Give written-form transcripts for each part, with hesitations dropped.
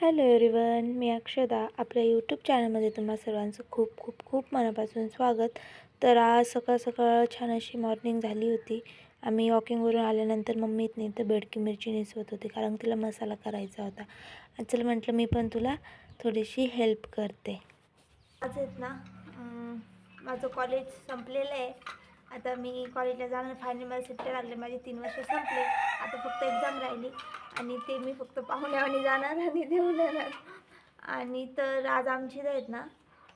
Hello everyone, मी अक्षदा. आपल्या YouTube चॅनलमध्ये तुम्हा सर्वांचं खूप खूप खूप मनापासून स्वागत. तर आज सकाळ सकाळ छान अशी मॉर्निंग झाली होती. आम्ही वॉकिंगवरून आल्यानंतर मम्मीने तर बेडकी मिरची नेसवत होती, कारण तिला मसाला करायचा होता. आणि चल म्हटलं मी पण तुला थोडीशी हेल्प करते. आज आहेत ना, माझं कॉलेज संपलेलं आहे. आता मी कॉलेजला जाणार. फायनल मला सुट्ट्या लागले, माझे 3 वर्ष संपले. आता फक्त एक्झाम राहिली आणि ते मी फक्त पाहुण्यावानी जाणार आणि देऊन येणार. आणि तर आज आमची आहेत ना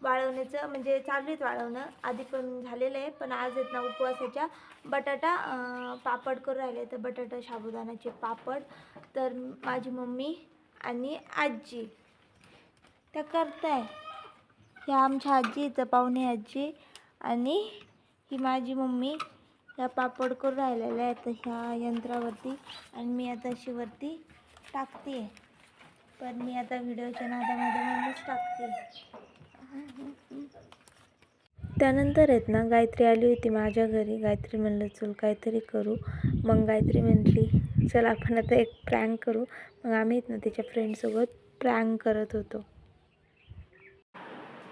वाळवण्याचं, म्हणजे चालू आहेत वाळवणं, आधी पण झालेलं आहे. पण आज आहेत ना उपवासाच्या बटाटा पापड करून राहिले. तर बटाटा साबुदाण्याचे पापड तर माझी मम्मी आणि आजी त्या करताय. ह्या आमच्या आजी इथं पाहुणे आजी आणि ही माझी मम्मी ह्या पापड करून राहिलेल्या आहेत ह्या यंत्रावरती. आणि मी आता अशी वरती टाकते, पण मी आता व्हिडिओच्या नादामध्ये मम्मीच टाकते. त्यानंतर आहेत ना गायत्री आली होती माझ्या घरी. गायत्री म्हणलं चल काहीतरी करू. मग गायत्री म्हटली चल आपण आता एक प्रँक करू. मग आम्ही ना तिच्या फ्रेंडसोबत प्रँक करत होतो.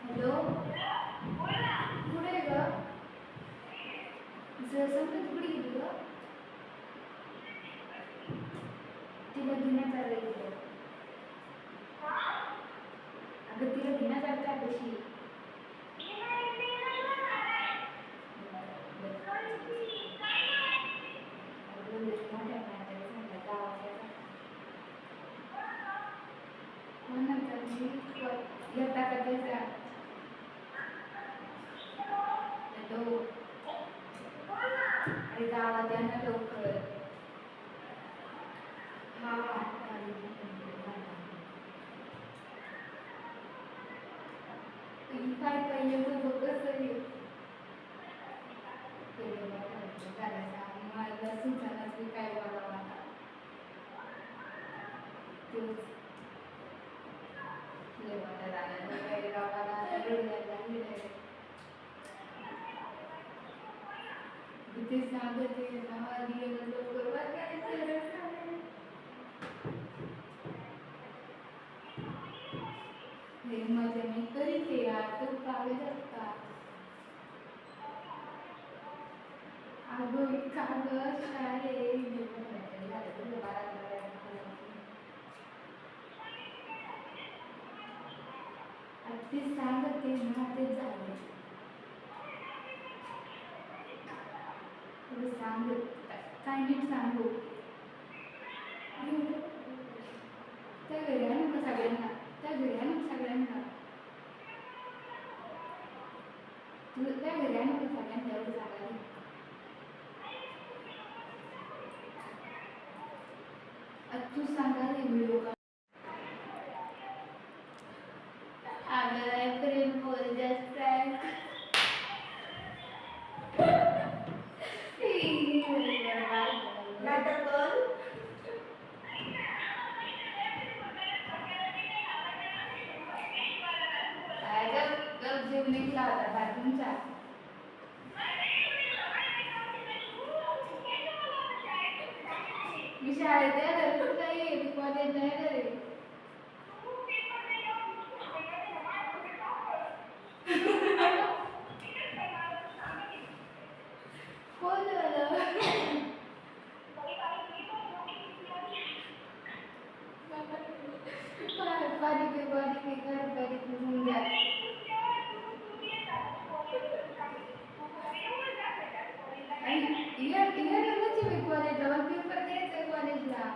हॅलो, कुठे ग? संपत कुठे गेली ग? तिला घेण्यात आलं गेलं. अगं तिला घेण्यात आलं त्या कशी? येता का त्याचा? हॅलो, अरे गावात या ना लवकर. हा काय पहिले बघ कसं आहे. मला सुचानाच मी काय बघावं आता. ते सांगते लवकर मजा मी करीत यार, तो कागद असता. अगं कागद शाळे ते सांगते ना, ते झालं सांगत काय नीट सांगू. त्या घरी आहे ना सगळ्यांना, त्या घरी आहे ना सगळ्यांना, तुला त्या घरी आहे ना सगळ्यांना एवढं सांगायला. तू सांगायला व्हिडिओ का? अगं प्रेम बोल जस्ट प्रँक. नाटक कर. जीव निघला होता बाथरूमचा. मी शाळेत नाही कॉलेज नाही रे. कोण कॉलेजला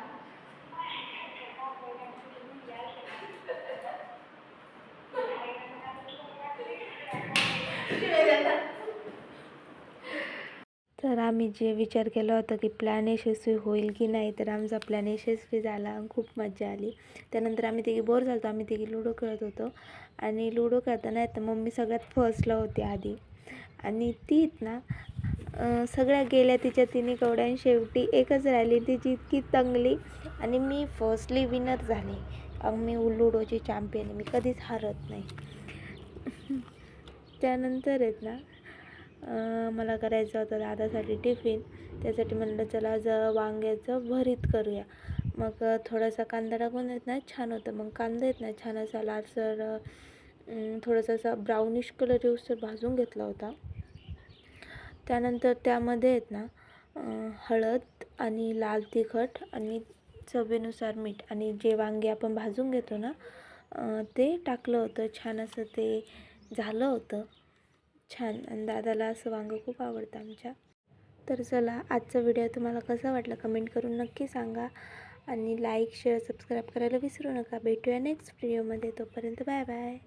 तर आम्ही जे विचार केला होता की प्लॅन यशस्वी होईल की नाही, तर आमचा प्लॅन यशस्वी झाला. खूप मजा आली. त्यानंतर आम्ही तिघी बोर झालो. आम्ही तिघी लुडो खेळत होतो. आणि लुडो खेळताना तर मम्मी सगळ्यात फर्स्टला होती आधी. आणि ती ना सगळ्या गेल्या तिच्या तिन्ही कवड्या. शेवटी एकच राहिली, तिची इतकी तंगली आणि मी फर्स्टली विनर झाले. मी लुडोची चॅम्पियन, मी कधीच हारत नाही. त्यानंतर आहेत ना मला करायचं होतं दादासाठी टिफिन. त्यासाठी म्हणलं चला आज वांग्याचं भरीत करूया. मग थोडासा कांदा टाकून आहेत ना छान होतं. मग कांदा आहेत ना छान असा लालसर थोडासा असा ब्राउनिश कलर येऊसर भाजून घेतला होता. त्यानंतर त्यामध्ये आहेत ना हळद आणि लाल तिखट आणि चवीनुसार मीठ आणि जे वांगे आपण भाजून घेतो ना ते टाकलं होतं. छान असं ते झालं होतं छान. आणि दादाला असं वांगं खूप आवडतं आमच्या. तर चला, आजचा व्हिडिओ तुम्हाला कसा वाटला कमेंट करून नक्की सांगा. आणि लाईक शेअर सबस्क्राईब करायला विसरू नका. भेटूया नेक्स्ट व्हिडिओमध्ये. तोपर्यंत बाय बाय.